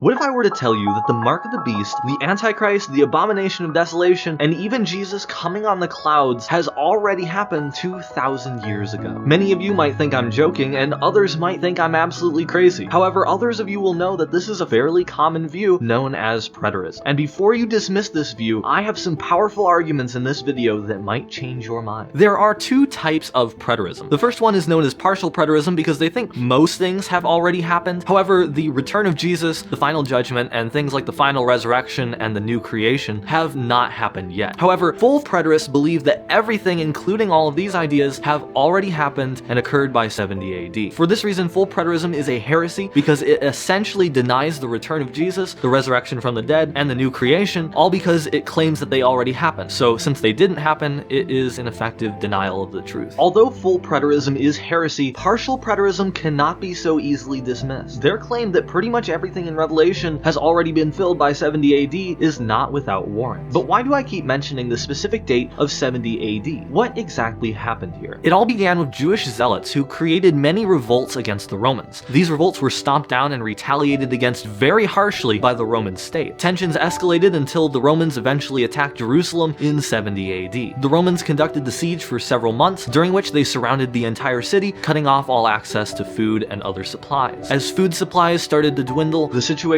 What if I were to tell you that the mark of the beast, the antichrist, the abomination of desolation, and even Jesus coming on the clouds has already happened 2,000 years ago? Many of you might think I'm joking, and others might think I'm absolutely crazy. However, others of you will know that this is a fairly common view known as preterism. And before you dismiss this view, I have some powerful arguments in this video that might change your mind. There are two types of preterism. The first one is known as partial preterism because they think most things have already happened. However, the return of Jesus, the final judgment, and things like the final resurrection and the new creation have not happened yet. However, full preterists believe that everything, including all of these ideas, have already happened and occurred by 70 AD. For this reason, full preterism is a heresy because it essentially denies the return of Jesus, the resurrection from the dead, and the new creation, all because it claims that they already happened. So since they didn't happen, it is an effective denial of the truth. Although full preterism is heresy, partial preterism cannot be so easily dismissed. Their claim that pretty much everything in Revelation has already been filled by 70 AD is not without warrant. But why do I keep mentioning the specific date of 70 AD? What exactly happened here? It all began with Jewish zealots who created many revolts against the Romans. These revolts were stomped down and retaliated against very harshly by the Roman state. Tensions escalated until the Romans eventually attacked Jerusalem in 70 AD. The Romans conducted the siege for several months, during which they surrounded the entire city, cutting off all access to food and other supplies. As food supplies started to dwindle, the situation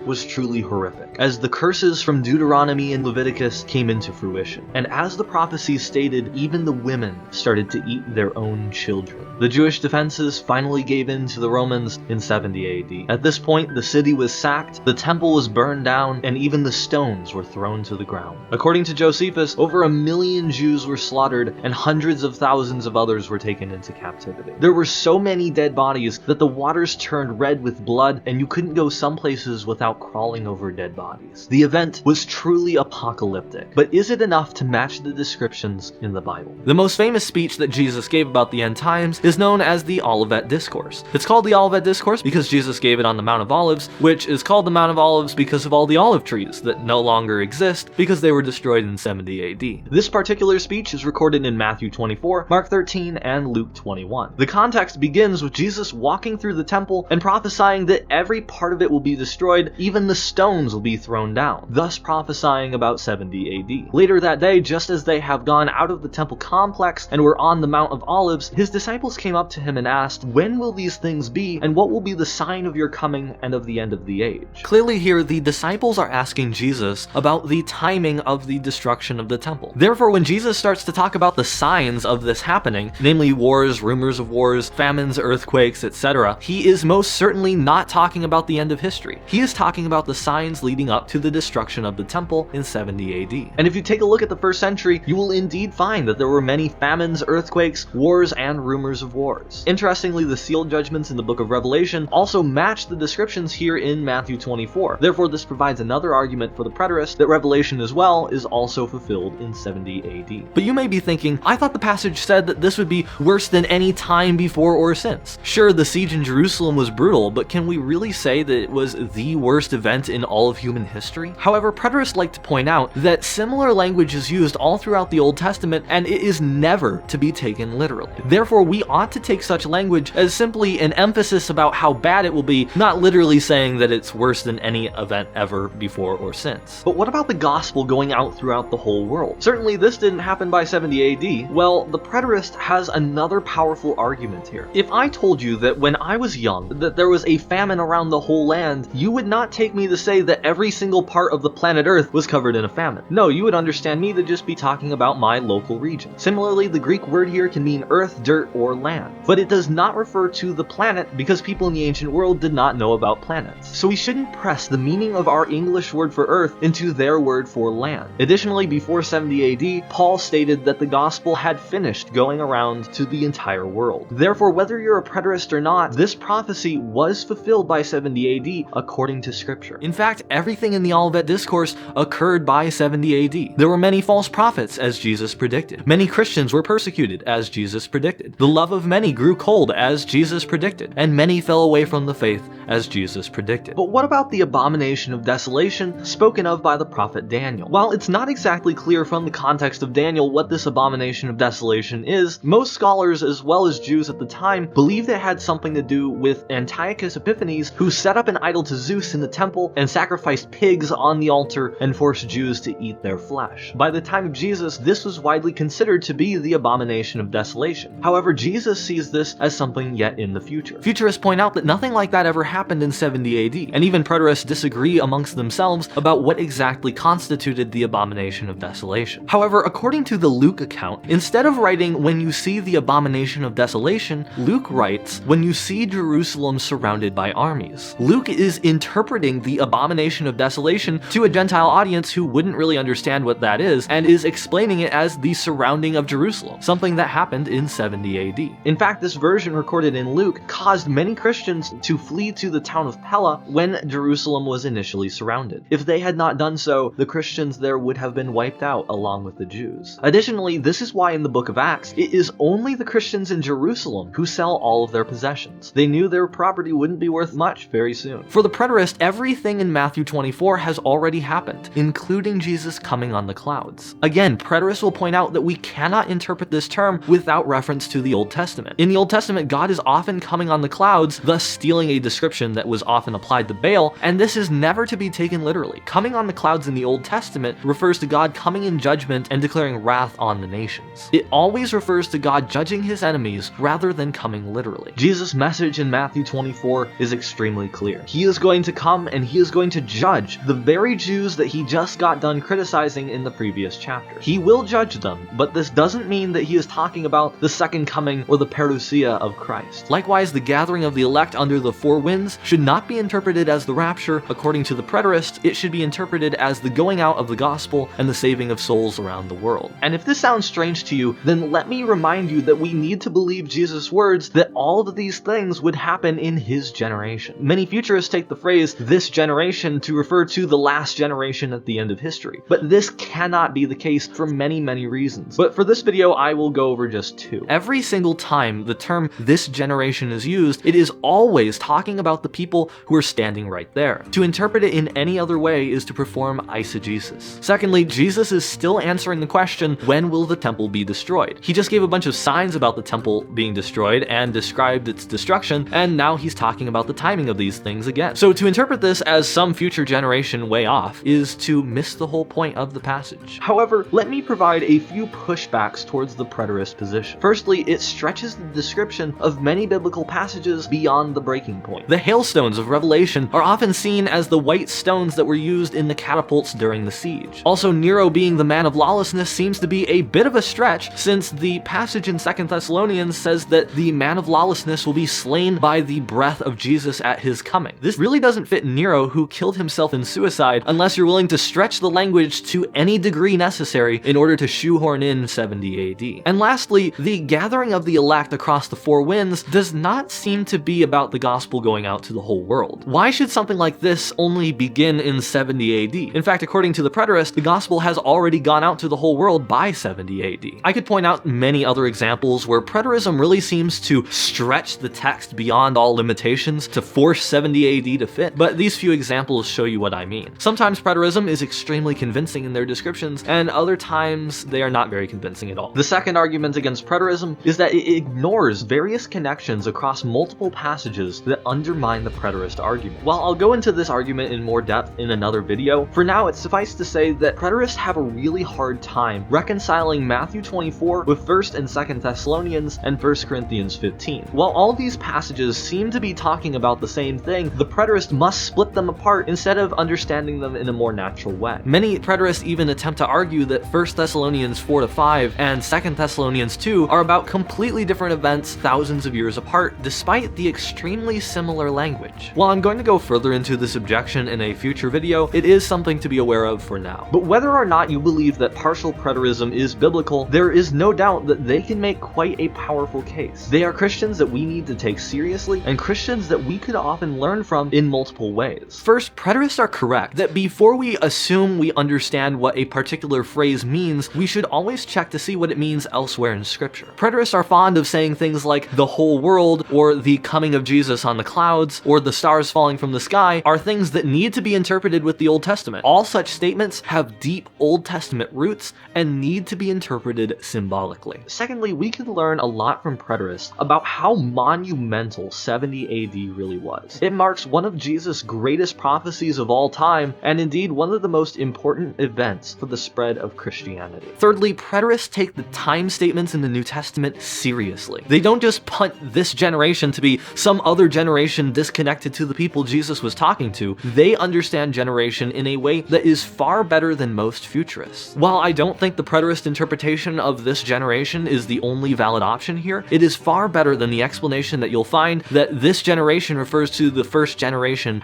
was truly horrific, as the curses from Deuteronomy and Leviticus came into fruition. And as the prophecies stated, even the women started to eat their own children. The Jewish defenses finally gave in to the Romans in 70 AD. At this point, the city was sacked, the temple was burned down, and even the stones were thrown to the ground. According to Josephus, over 1 million Jews were slaughtered, and hundreds of thousands of others were taken into captivity. There were so many dead bodies that the waters turned red with blood, and you couldn't go some places without crawling over dead bodies. The event was truly apocalyptic, but is it enough to match the descriptions in the Bible? The most famous speech that Jesus gave about the end times is known as the Olivet Discourse. It's called the Olivet Discourse because Jesus gave it on the Mount of Olives, which is called the Mount of Olives because of all the olive trees that no longer exist because they were destroyed in 70 AD. This particular speech is recorded in Matthew 24, Mark 13, and Luke 21. The context begins with Jesus walking through the temple and prophesying that every part of it will be destroyed, even the stones will be thrown down, thus prophesying about 70 AD. Later that day, just as they have gone out of the temple complex and were on the Mount of Olives, his disciples came up to him and asked, "When will these things be, and what will be the sign of your coming and of the end of the age?" Clearly here, the disciples are asking Jesus about the timing of the destruction of the temple. Therefore, when Jesus starts to talk about the signs of this happening, namely wars, rumors of wars, famines, earthquakes, etc., he is most certainly not talking about the end of history. He is talking about the signs leading up to the destruction of the temple in 70 AD. And if you take a look at the first century, you will indeed find that there were many famines, earthquakes, wars, and rumors of wars. Interestingly, the sealed judgments in the book of Revelation also match the descriptions here in Matthew 24. Therefore, this provides another argument for the preterist that Revelation as well is also fulfilled in 70 AD. But you may be thinking, I thought the passage said that this would be worse than any time before or since. Sure, the siege in Jerusalem was brutal, but can we really say that it was the worst event in all of human history? However, preterists like to point out that similar language is used all throughout the Old Testament, and it is never to be taken literally. Therefore, we ought to take such language as simply an emphasis about how bad it will be, not literally saying that it's worse than any event ever before or since. But what about the gospel going out throughout the whole world? Certainly this didn't happen by 70 AD. Well, the preterist has another powerful argument here. If I told you that when I was young, that there was a famine around the whole land, you would not take me to say that every single part of the planet Earth was covered in a famine. No, you would understand me to just be talking about my local region. Similarly, the Greek word here can mean earth, dirt, or land, but it does not refer to the planet because people in the ancient world did not know about planets. So we shouldn't press the meaning of our English word for earth into their word for land. Additionally, before 70 AD, Paul stated that the gospel had finished going around to the entire world. Therefore, whether you're a preterist or not, this prophecy was fulfilled by 70 AD according to scripture. In fact, everything in the Olivet Discourse occurred by 70 AD. There were many false prophets, as Jesus predicted. Many Christians were persecuted, as Jesus predicted. The love of many grew cold, as Jesus predicted. And many fell away from the faith, as Jesus predicted. But what about the abomination of desolation spoken of by the prophet Daniel? While it's not exactly clear from the context of Daniel what this abomination of desolation is, most scholars, as well as Jews at the time, believed it had something to do with Antiochus Epiphanes, who set up an idol to to Zeus in the temple and sacrificed pigs on the altar and forced Jews to eat their flesh. By the time of Jesus, this was widely considered to be the abomination of desolation. However, Jesus sees this as something yet in the future. Futurists point out that nothing like that ever happened in 70 AD, and even preterists disagree amongst themselves about what exactly constituted the abomination of desolation. However, according to the Luke account, instead of writing "when you see the abomination of desolation," Luke writes "when you see Jerusalem surrounded by armies." Luke is interpreting the abomination of desolation to a Gentile audience who wouldn't really understand what that is, and is explaining it as the surrounding of Jerusalem, something that happened in 70 AD. In fact, this version recorded in Luke caused many Christians to flee to the town of Pella when Jerusalem was initially surrounded. If they had not done so, the Christians there would have been wiped out along with the Jews. Additionally, this is why in the book of Acts, it is only the Christians in Jerusalem who sell all of their possessions. They knew their property wouldn't be worth much very soon. For the preterist, everything in Matthew 24 has already happened, including Jesus coming on the clouds. Again, preterists will point out that we cannot interpret this term without reference to the Old Testament. In the Old Testament, God is often coming on the clouds, thus stealing a description that was often applied to Baal, and this is never to be taken literally. Coming on the clouds in the Old Testament refers to God coming in judgment and declaring wrath on the nations. It always refers to God judging his enemies rather than coming literally. Jesus' message in Matthew 24 is extremely clear. He is going to come and he is going to judge the very Jews that he just got done criticizing in the previous chapter. He will judge them, but this doesn't mean that he is talking about the second coming or the parousia of Christ. Likewise, the gathering of the elect under the four winds should not be interpreted as the rapture. According to the preterist, it should be interpreted as the going out of the gospel and the saving of souls around the world. And if this sounds strange to you, then let me remind you that we need to believe Jesus' words that all of these things would happen in his generation. Many futurists take the phrase "this generation" to refer to the last generation at the end of history, but this cannot be the case for many reasons. But for this video, I will go over just two. Every single time the term "this generation" is used, it is always talking about the people who are standing right there. To interpret it in any other way is to perform eisegesis. Secondly, Jesus is still answering the question, when will the temple be destroyed? He just gave a bunch of signs about the temple being destroyed and described its destruction, and now he's talking about the timing of these things again. So to interpret this as some future generation way off is to miss the whole point of the passage. However, let me provide a few pushbacks towards the preterist position. Firstly, it stretches the description of many biblical passages beyond the breaking point. The hailstones of Revelation are often seen as the white stones that were used in the catapults during the siege. Also, Nero being the man of lawlessness seems to be a bit of a stretch, since the passage in 2 Thessalonians says that the man of lawlessness will be slain by the breath of Jesus at his coming. This really doesn't fit Nero, who killed himself in suicide, unless you're willing to stretch the language to any degree necessary in order to shoehorn in 70 AD. And lastly, the gathering of the elect across the four winds does not seem to be about the gospel going out to the whole world. Why should something like this only begin in 70 AD? In fact, according to the preterist, the gospel has already gone out to the whole world by 70 AD. I could point out many other examples where preterism really seems to stretch the text beyond all limitations to force 70 AD to fit, but these few examples show you what I mean. Sometimes preterism is extremely convincing in their descriptions, and other times they are not very convincing at all. The second argument against preterism is that it ignores various connections across multiple passages that undermine the preterist argument. While I'll go into this argument in more depth in another video, for now it's suffice to say that preterists have a really hard time reconciling Matthew 24 with 1st and 2nd Thessalonians and 1 Corinthians 15. While all these passages seem to be talking about the same thing, the preterist must split them apart instead of understanding them in a more natural way. Many preterists even attempt to argue that 1 Thessalonians 4-5 and 2 Thessalonians 2 are about completely different events thousands of years apart, despite the extremely similar language. While I'm going to go further into this objection in a future video, it is something to be aware of for now. But whether or not you believe that partial preterism is biblical, there is no doubt that they can make quite a powerful case. They are Christians that we need to take seriously, and Christians that we could often learn from in multiple ways. First, preterists are correct that before we assume we understand what a particular phrase means, we should always check to see what it means elsewhere in scripture. Preterists are fond of saying things like the whole world, or the coming of Jesus on the clouds, or the stars falling from the sky are things that need to be interpreted with the Old Testament. All such statements have deep Old Testament roots and need to be interpreted symbolically. Secondly, we can learn a lot from preterists about how monumental 70 AD really was. It marks one one of Jesus' greatest prophecies of all time, and indeed one of the most important events for the spread of Christianity. Thirdly, preterists take the time statements in the New Testament seriously. They don't just punt this generation to be some other generation disconnected to the people Jesus was talking to. They understand generation in a way that is far better than most futurists. While I don't think the preterist interpretation of this generation is the only valid option here, it is far better than the explanation that you'll find that this generation refers to the first generation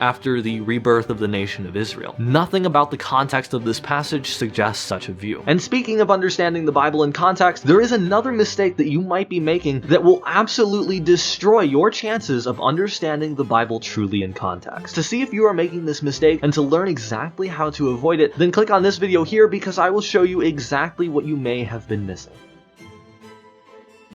after the rebirth of the nation of Israel. Nothing about the context of this passage suggests such a view. And speaking of understanding the Bible in context, there is another mistake that you might be making that will absolutely destroy your chances of understanding the Bible truly in context. To see if you are making this mistake and to learn exactly how to avoid it, then click on this video here because I will show you exactly what you may have been missing.